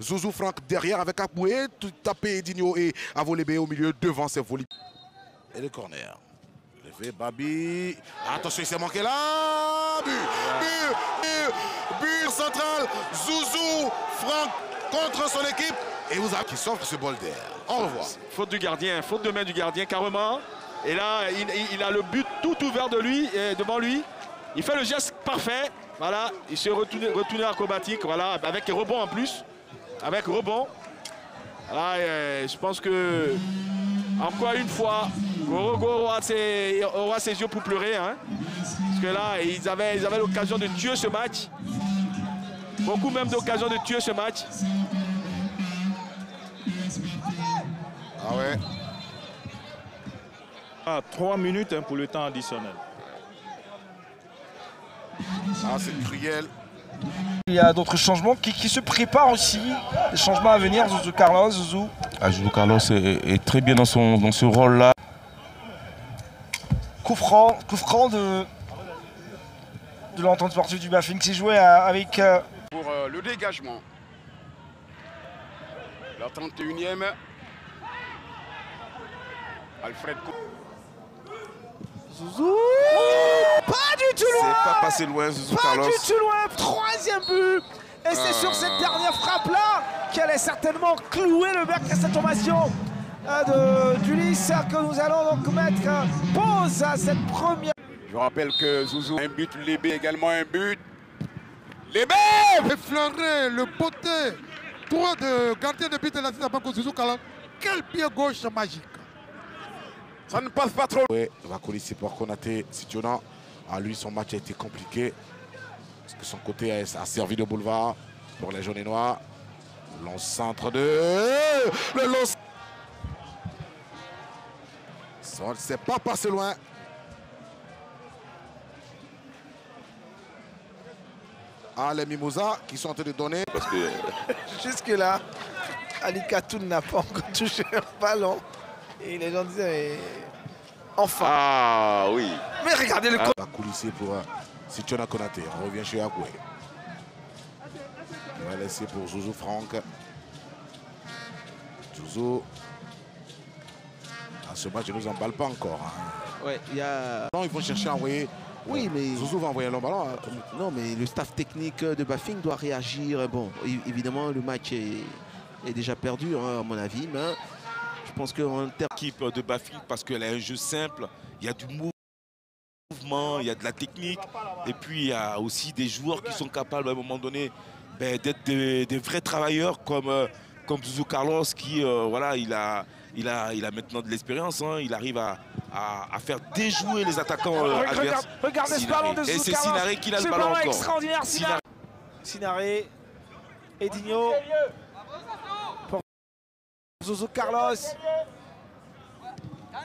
Zouzou Franck derrière avec Akboué, tapé Edinho et Avolébé au milieu devant ses volets. Et le corner. Levé Babi. Attention, il s'est manqué là. But central. Zouzou Franck contre son équipe. Et vous avez qui s'offre ce bol d'air. Au revoir. Faute du gardien, faute de main du gardien carrément. Et là, il a le but tout ouvert de lui, devant lui. Il fait le geste parfait. Voilà, il se retourne acrobatique. Voilà, avec rebond en plus. Avec rebond. Voilà, je pense que encore une fois, Gorogo aura ses yeux pour pleurer. Hein, parce que là, ils avaient l'occasion de tuer ce match. Beaucoup même d'occasion de tuer ce match. Ah ouais. 3 minutes hein, pour le temps additionnel. Ah, c'est cruel. Il y a d'autres changements qui se préparent aussi. Des changements à venir. Zouzou Carlos, Zouzou. Zouzou Carlos est très bien dans ce rôle-là. Coup franc de l'entente sportive du Bafing qui s'est joué avec... Pour le dégagement. La 31e. Alfred. Zouzou. Pas du tout loin. C'est pas passé loin, Zouzou Carlos. Pas du tout loin. 3e but. Et c'est sur cette dernière frappe-là qu'elle est certainement clouée le bec à cette formation d'Ulysse que nous allons donc mettre pause à cette première. Je rappelle que Zouzou a un but, Lébé également un but. Lébé effleuré le beauté droit de gardien de but de la Zitabanko Zouzou Carlos. Quel pied gauche magique. Ça ne passe pas trop. Oui, va colisser pour Konaté, Situna. À lui, son match a été compliqué. Parce que son côté a servi de boulevard pour les jaunes et noirs. Long centre de... Le long... Ça ne s'est pas passé loin. Ah, les Mimosas qui sont en train de donner. Parce que... Jusque-là, Ali Katoun n'a pas encore touché un ballon. Et les gens disaient, enfin. Ah oui. Mais regardez le... Va coulisser pour Situna Konaté. On revient chez Akboué. Il va laisser pour Zouzou Franck. Zouzou. À ce match, il ne nous emballe pas encore. Hein. Ouais, il y a... Non, il faut chercher à envoyer. Oui, mais... Zouzou va envoyer un long ballon. Hein. Non, mais le staff technique de Bafing doit réagir. Bon, évidemment, le match est déjà perdu, hein, à mon avis. Mais je pense qu'en termes... L'équipe de Bafing, parce qu'elle a un jeu simple, il y a du mouvement, il y a de la technique. Et puis, il y a aussi des joueurs qui sont capables, à un moment donné, d'être des vrais travailleurs comme Zouzou Carlos, qui, voilà, il a maintenant de l'expérience. Hein, il arrive à faire déjouer les attaquants adverses. Regardez ce ballon de Zouzou Carlos. Et c'est Sinaré qui a le ballon encore. Extraordinaire, Sinaré. Edinho. Pour Zouzou Carlos.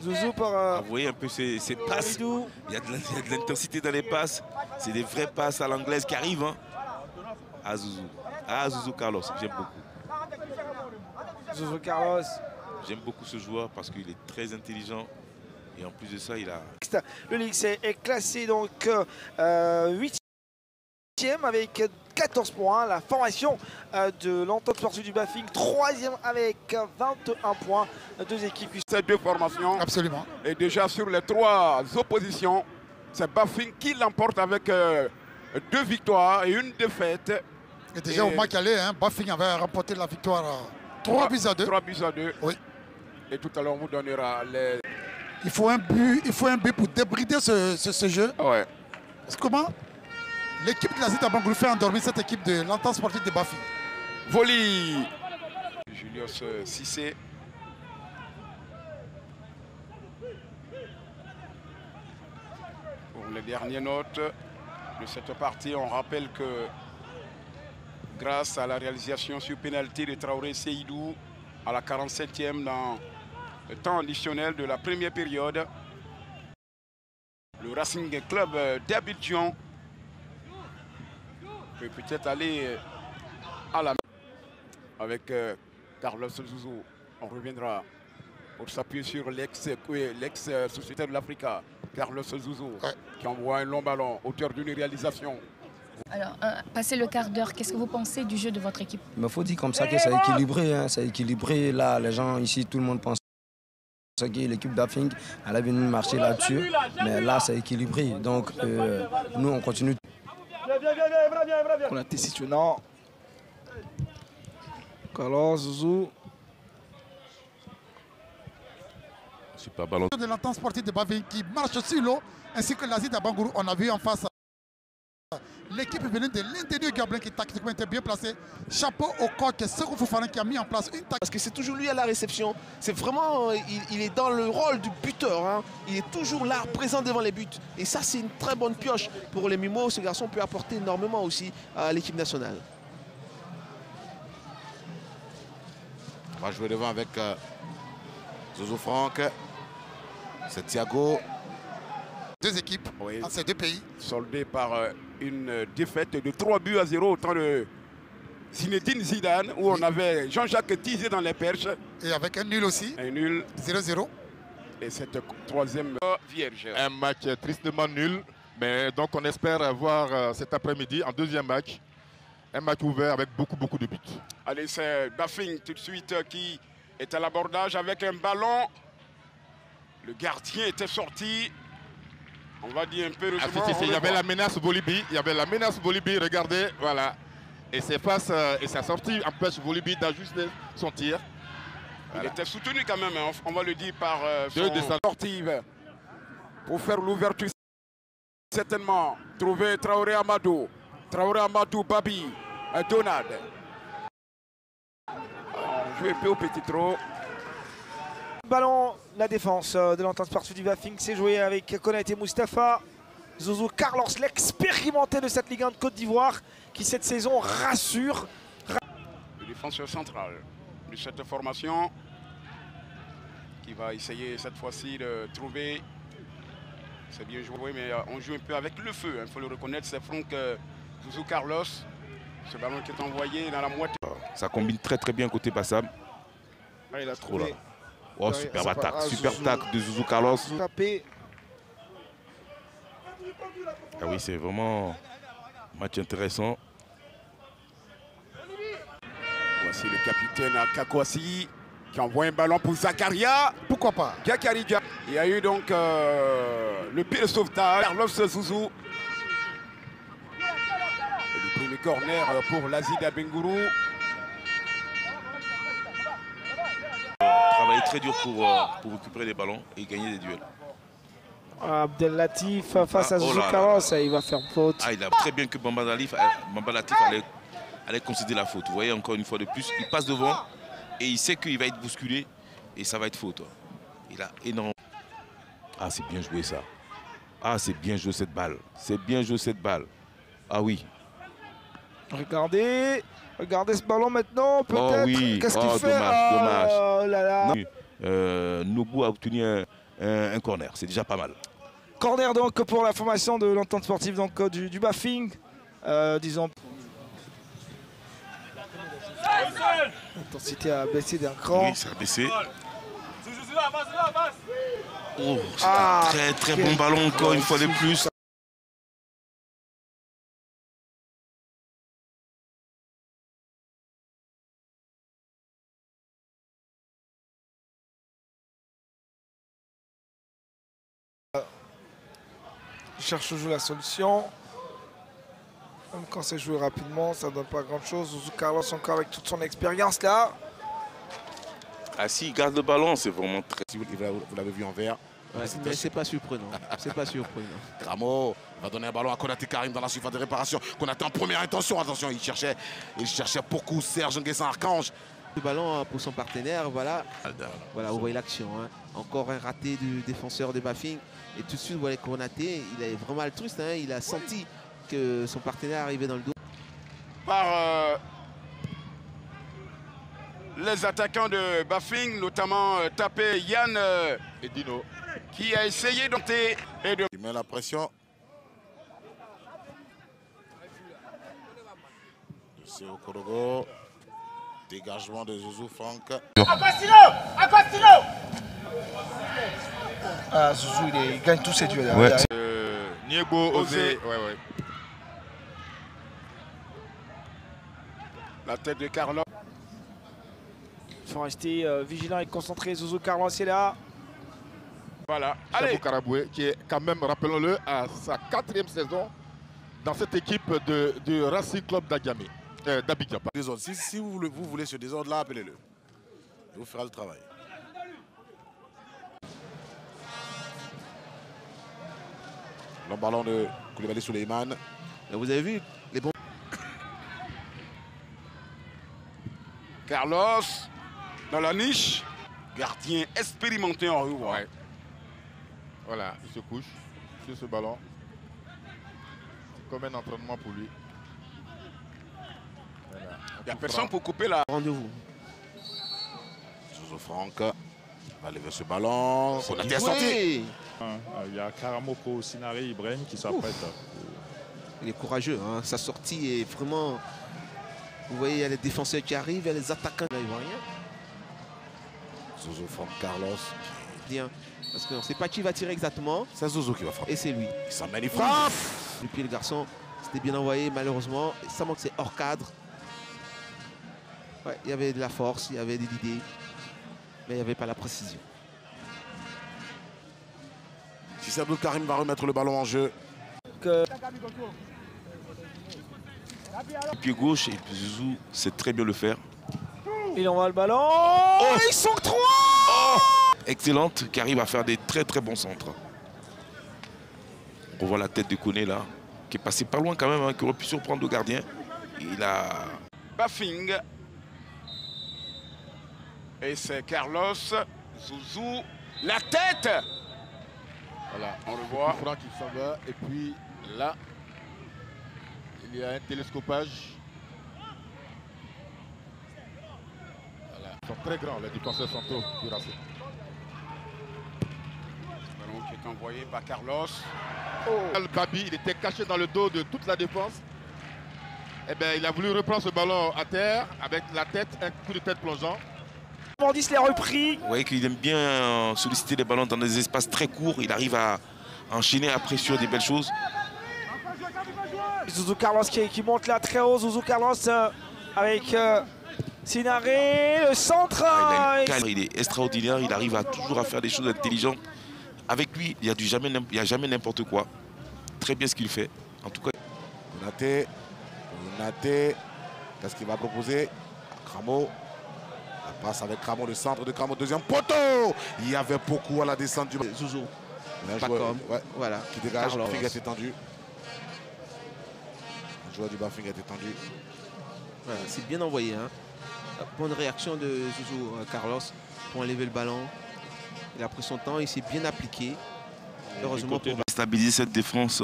Zouzou pour... Vous voyez un peu ces passes. Il y a de l'intensité dans les passes. C'est des vraies passes à l'anglaise qui arrivent. Hein, à Zouzou. Ah, Zouzou Carlos, j'aime beaucoup. Zouzou Carlos. J'aime beaucoup ce joueur parce qu'il est très intelligent. Et en plus de ça, il a... Le Lynx est classé donc 8e avec 14 points. La formation de l'entente sportive du Bafing, 3e avec 21 points. Deux équipes. Ces deux formations. Absolument. Et déjà sur les 3 oppositions, c'est Bafing qui l'emporte avec 2 victoires et 1 défaite. Et déjà au match aller, hein, Bafing avait remporté la victoire 3 buts à 2. 3 buts à 2. Oui. Et tout à l'heure, on vous donnera les... Il faut un but pour débrider ce jeu. Ouais. Parce que comment l'équipe de la Zitabanko fait endormir cette équipe de l'entente sportive de Bafing. Volley. Julius Cissé. Pour les dernières notes de cette partie, on rappelle que grâce à la réalisation sur pénalité de Traoré Seydou à la 47e dans le temps additionnel de la première période, le Racing Club d'Abidjan peut peut-être aller à la main avec Carlos Zouzou. On reviendra pour s'appuyer sur l'ex-société de l'Africa, Carlos Zouzou, qui envoie un long ballon, auteur d'une réalisation Alors, passer le quart d'heure, qu'est-ce que vous pensez du jeu de votre équipe? Il faut dire comme ça que c'est équilibré. Hein, c'est équilibré. Là, les gens ici, tout le monde pense que l'équipe d'Afing allait venir marcher là-dessus. Mais là, c'est équilibré. Donc, nous, on continue. Konaté situant. Carlos, Zouzou. Super ballon. De l'entente sportive de Bafing qui marche sur l'eau, ainsi que l'Asie d'Abangourou, on a vu en face l'équipe venue de l'intérieur Gablin qui tactiquement était bien placé. Chapeau au coach Serou Fofana qui a mis en place une tactique. Parce que c'est toujours lui à la réception. C'est vraiment, il est dans le rôle du buteur. Hein. Il est toujours là, présent devant les buts. Et ça, c'est une très bonne pioche pour les Mimos. Ce garçon peut apporter énormément aussi à l'équipe nationale. On va jouer devant avec Zouzou Franck. C'est Thiago. Deux équipes, Oui. dans ces deux pays. Soldé par une défaite de 3-0 au temps de Zinedine Zidane, où on avait Jean-Jacques Tizé dans les perches. Et avec un nul aussi, Un nul. 0-0. Et cette troisième vierge. Un match tristement nul, mais donc on espère avoir cet après-midi un deuxième match. Un match ouvert avec beaucoup de buts. Allez, c'est Bafing tout de suite qui est à l'abordage avec un ballon. Le gardien était sorti. On va dire un peu heureusement. Il y avait la menace Volibi, regardez, voilà. Et c'est face, et sa sortie empêche Volibi d'ajuster son tir. Il était soutenu quand même, hein, on va le dire, par Deux son descendants. sportive. Pour faire l'ouverture, certainement. Trouver Traoré Amadou. Traoré Amadou, Babi, Donad. On joue un peu au petit trot. Ballon, la défense de l'entente sportive du Bafing s'est joué avec Konaté Moustapha. Zouzou Carlos, l'expérimenté de cette Ligue 1 de Côte d'Ivoire, qui cette saison rassure. Le défenseur central de cette formation qui va essayer cette fois-ci de trouver. C'est bien joué, mais on joue un peu avec le feu. Il faut le reconnaître, c'est Franck Zouzou Carlos. Ce ballon qui est envoyé dans la moitié. Ça combine très bien côté Bassam. Ah, il a Oh là. trouvé. Oh, superbe c'est pas- attaque, ah, super Zouzou. attaque de Zouzou Carlos. Tapé. Ah oui, c'est vraiment un match intéressant. Voici le capitaine Kakwasi qui envoie un ballon pour Zakaria. Pourquoi pas? Gakariga. Il y a eu donc le pied de sauvetage. Carlos Zouzou. Et le premier corner pour l'Asie d'Abengourou. Travailler très dur pour récupérer les ballons et gagner des duels. Abdel Latif face à Ah, oh Zouzou là là. Carlos, il va faire faute. Ah, il a très bien que Bamba Latif allait concéder la faute. Vous voyez, encore une fois de plus, il passe devant et il sait qu'il va être bousculé et ça va être faute. Il a énormément. Ah, c'est bien joué ça. Ah, c'est bien joué cette balle. C'est bien joué cette balle. Ah oui. Regardez ce ballon maintenant, peut-être. Oh oui. Qu'est-ce Oh, qu'il fait? dommage. Oh là là. Noubou a obtenu un corner. C'est déjà pas mal. Corner donc pour la formation de l'entente sportive donc, du Bafing. Disons. L'intensité a baissé d'un cran. Oui, ça a baissé. Oh, c'est Ah, un très bon ballon encore une fois de plus. Il cherche toujours la solution. Même quand c'est joué rapidement, ça ne donne pas grand-chose. Zouzou Carlos encore avec toute son expérience là. Ah, s'il garde le ballon, c'est vraiment très... Si vous l'avez vu en vert. Ouais, mais c'est pas surprenant. C'est pas surprenant. Gramo va donner un ballon à Konaté Karim dans la surface de réparation. Konaté en première intention. Attention, il cherchait beaucoup Serge Nguessan Archange. Le ballon pour son partenaire, voilà. Voilà, vous voyez l'action. Hein. Encore un raté du défenseur de Bafing. Et tout de suite, vous voyez Konaté, il est vraiment altruiste. Hein. Il a senti que son partenaire arrivait dans le dos. Par les attaquants de Bafing, notamment tapé Yann Et Dino. qui a essayé d'entrer et de... Il met la pression. C'est au Korogo. Dégagement de Zouzou Franck. Ah, Zouzou, il gagne tous ses duels. Ouais. Niego, Osé. Ouais. La tête de Carlos. Il faut rester vigilant et concentré. Zouzou Carlos est là. Voilà. Chabou Allez. Karaboué, qui est quand même, rappelons-le, à sa 4e saison dans cette équipe de Racing Club d'Abidjan. Si vous voulez ce désordre-là, appelez-le. Il vous fera le travail. Le ballon de Koulibaly Souleymane. Vous avez vu les bons. Carlos dans la niche. Gardien expérimenté en rue. Ouais. Voilà, il se couche sur ce ballon. C'est comme un entraînement pour lui. Voilà. Il n'y a personne pour couper la... Rendez-vous. Zozo Franck va lever ce ballon. On a sorti. Il y a Karamoko Sinari Ibrahim qui s'apprête. Il est courageux, hein. Sa sortie est vraiment... Vous voyez, il y a les défenseurs qui arrivent, il y a les attaquants. Là, ils ne voient rien. Zozo Franck Carlos. Bien. Parce qu'on ne sait pas qui va tirer exactement. C'est Zozo qui va frapper. Et c'est lui. Il s'emmène, il frappe. Et puis le garçon, c'était bien envoyé malheureusement. Ça manque, c'est hors cadre. Ouais, il y avait de la force, il y avait des idées. Mais il n'y avait pas la précision. Si Abdou Karim va remettre le ballon en jeu. Pied gauche et puis Zouzou sait très bien le faire. Il envoie le ballon. Oh, ils sont 3. Excellente, qui arrive à faire des très très bons centres. On voit la tête de Koné là, qui est passé pas loin quand même, hein, qui aurait pu surprendre le gardien. Il a... Bafing. Et c'est Carlos. Zouzou. La tête. Voilà, on le voit. Franck qui s'en va. Et puis là, il y a un télescopage. Voilà. Ils sont très grands, les défenseurs centraux du Racing. Ballon qui est envoyé par Carlos. Oh. Babi, il était caché dans le dos de toute la défense. Eh bien, il a voulu reprendre ce ballon à terre avec la tête, un coup de tête plongeant. Mondis l'a repris. Vous voyez qu'il aime bien solliciter les ballons dans des espaces très courts. Il arrive à enchaîner après sur des belles choses. Zouzou Carlos qui monte là très haut. Zouzou Carlos avec Sinaré, le centre. Il est extraordinaire. Il arrive toujours à faire des choses intelligentes. Avec lui, il n'y a jamais n'importe quoi. Très bien ce qu'il fait. En tout cas. Konaté. Qu'est-ce qu'il va proposer? Cramo. La passe avec Cramo, le centre de Cramo, deuxième poteau. Il y avait beaucoup à la descente du Zouzou. Pas comme. Ouais. Voilà. Qui dégage. Carlos. Bafing est étendu. Le joueur du Bafing est étendu. Voilà, c'est bien envoyé. Hein. Bonne réaction de Zouzou Carlos pour enlever le ballon. Il a pris son temps, il s'est bien appliqué. Heureusement pour stabiliser cette défense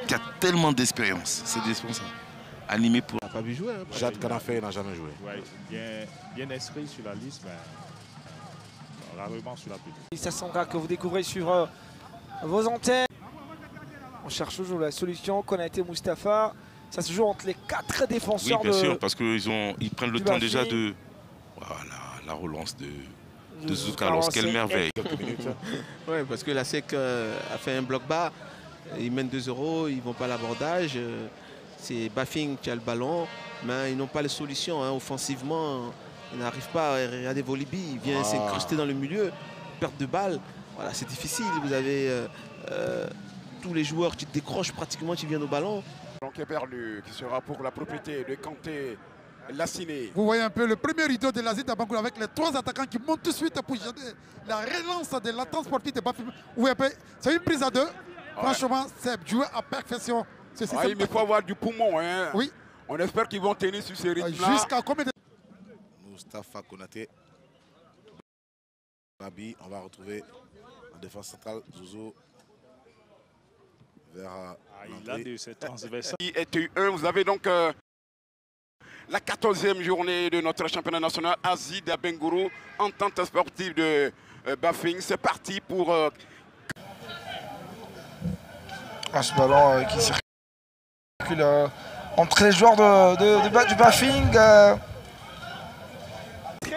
qui a tellement d'expérience. Cette défense animée pour... Il n'a pas vu jouer. Hein, Jade Kanafé n'a jamais joué. Ouais, bien inscrit sur la liste, mais rarement sur la piste. Ça Sandra que vous découvrez sur vos antennes. On cherche toujours la solution. Konaté, Moustapha. Ça se joue entre les 4 défenseurs. Oui, bien sûr, parce qu'ils prennent le temps déjà de... Voilà, la relance de Zouzou Carlos. Quelle merveille. Oui, parce que la SEC a fait un bloc bas. Ils mènent 2-0, ils ne vont pas à l'abordage. C'est Bafing qui a le ballon, mais ils n'ont pas les solutions. Hein. Offensivement, ils n'arrivent pas. Regardez Volibi, il vient s'incruster dans le milieu. Perte de balle. Voilà, c'est difficile. Vous avez tous les joueurs qui décrochent pratiquement, qui viennent au ballon. Donc Eberlu qui sera pour la propriété de Kanté Lassiné. Vous voyez un peu le premier rideau de l'Asie d'Abangoul avec les 3 attaquants qui montent tout de suite pour gérer la relance de l'attente sportive de Bafing. C'est une prise à 2. Ouais. Franchement, c'est joué à perfection. Mais il faut avoir du poumon. Hein. Oui. On espère qu'ils vont tenir sur ce rythme-là. Jusqu'à combien de... Moustapha Konaté. Babi, on va retrouver en défense centrale Zouzou. Vers il a de cette transversale. Vous avez donc la 14e journée de notre championnat national Asie d'Abengourou, entente sportive de Bafing. C'est parti pour... ce ballon qui circule entre les joueurs du Bafing.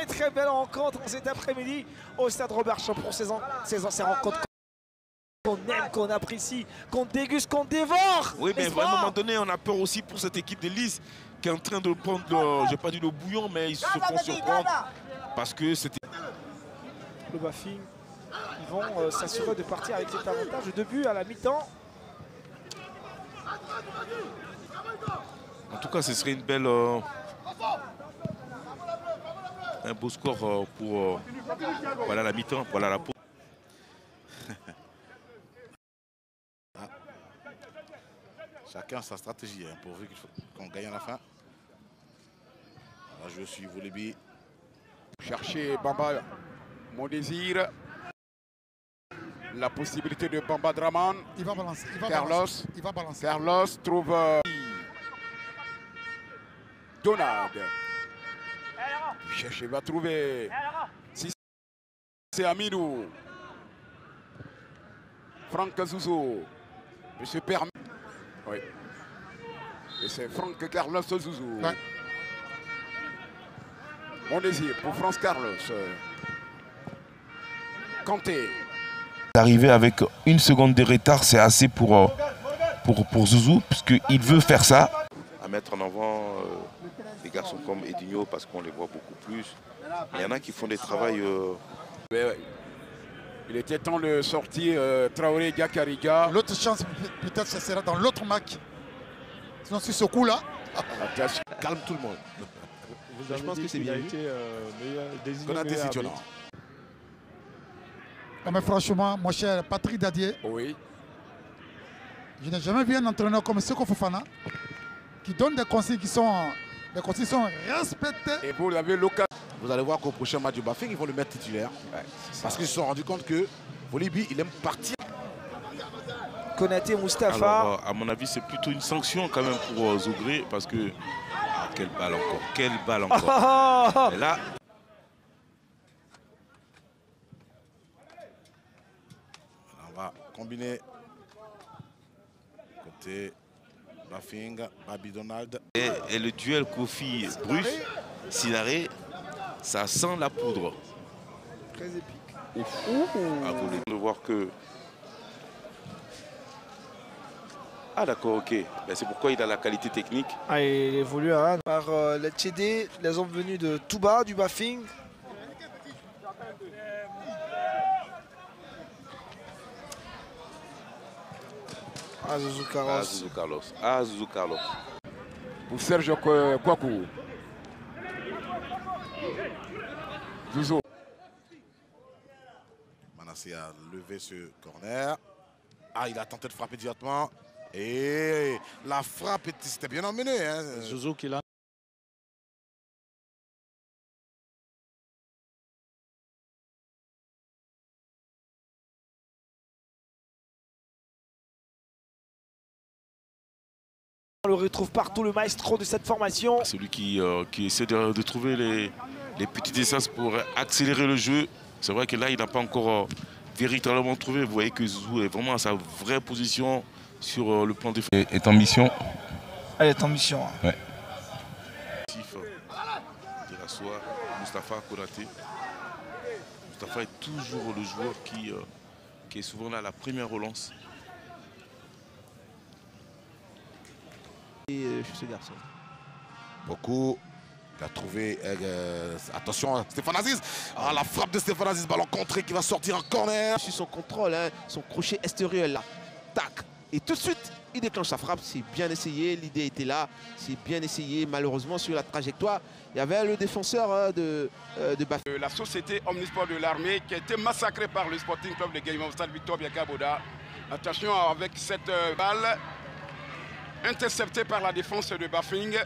Très belle rencontre cet après-midi au stade Robert Champ pour ces rencontres Qu'on aime, qu'on apprécie, qu'on déguste, qu'on dévore. Oui, mais à un moment donné, on a peur aussi pour cette équipe de Lys qui est en train de prendre, je n'ai pas dit le bouillon, mais ils se font surprendre parce que c'était... Le Bafing, ils vont s'assurer de partir avec cet avantage de 2 buts à la mi-temps. En tout cas, ce serait une belle... un beau score pour voilà, la mi-temps, voilà la pause. Chacun sa stratégie, hein, pourvu qu'on gagne à la fin. Là, je suis Voulebi. Chercher Bamba, mon désir. La possibilité de Bamba Draman. Il va balancer. Il va balancer. Carlos trouve Donald. Chercher, va trouver. Si c'est Amidou. Franck Zouzou. Monsieur permet. Oui. Et c'est Franck Carlos Zouzou. Ouais. Mon désir pour France Carlos. Kanté. Arriver avec 1 seconde de retard, c'est assez pour Zouzou, puisqu'il veut faire ça. À mettre en avant des garçons comme Edinho, parce qu'on les voit beaucoup plus. Il y en a qui font des travails... Il était temps de sortir Traoré Gakariga. L'autre chance, peut-être, ce sera dans l'autre match. Sinon, sur ce coup-là... Calme tout le monde. Je pense que c'est bien. Konaté, c'est violent. Mais franchement, mon cher Patrick Dadier, oui. Je n'ai jamais vu un entraîneur comme Seko Fofana qui donne des consignes qui sont respectées. Et vous avez l'occasion. Vous allez voir qu'au prochain match du Bafing, ils vont le mettre titulaire. Ouais, parce qu'ils se sont rendus compte que Voulebi, il aime partir. Konaté, Moustapha. Alors, à mon avis, c'est plutôt une sanction quand même pour Zougré, parce que... Ah, quelle balle encore, quelle balle encore. Et là... On va combiner côté Bafing, Babi Donald. Et le duel Kofi-Bruce, Sinaré, ça sent la poudre. Très épique. Ouf. À vous de voir que... Ah d'accord, ok. Ben, c'est pourquoi il a la qualité technique. Ah, il évolue hein, par les Tchédé, les hommes venus de tout bas, du Bafing. Ah, Zouzou Carlos. Ah, Zouzou Carlos. Ah, Zouzou Carlos. Pour Serge Kouakou. Zouzou. Manassé a levé ce corner. Ah, il a tenté de frapper directement. Et la frappe, c'était bien emmené. Hein. Zouzou qui l'a. On le retrouve partout, le maestro de cette formation. Celui qui essaie de trouver les petits essences pour accélérer le jeu. C'est vrai que là, il n'a pas encore véritablement trouvé. Vous voyez que Zouzou est vraiment à sa vraie position sur le plan défensif. Est en mission. Elle est en mission. Ouais. Dirasoua, Moustapha Konaté. Moustapha est toujours le joueur qui est souvent là à la première relance. Et ce garçon. Beaucoup. Il a trouvé. Attention, Stéphane Aziz. Ah, la frappe de Stéphane Aziz, ballon contré qui va sortir en corner. Sur son contrôle, hein, son crochet extérieur là. Tac. Et tout de suite, il déclenche sa frappe. C'est bien essayé. L'idée était là. C'est bien essayé. Malheureusement, sur la trajectoire, il y avait le défenseur de Bafing. La société Omnisport de l'armée qui a été massacrée par le Sporting Club de Guélimon Stade Victor Biakaboda. Attention avec cette balle interceptée par la défense de Bafing.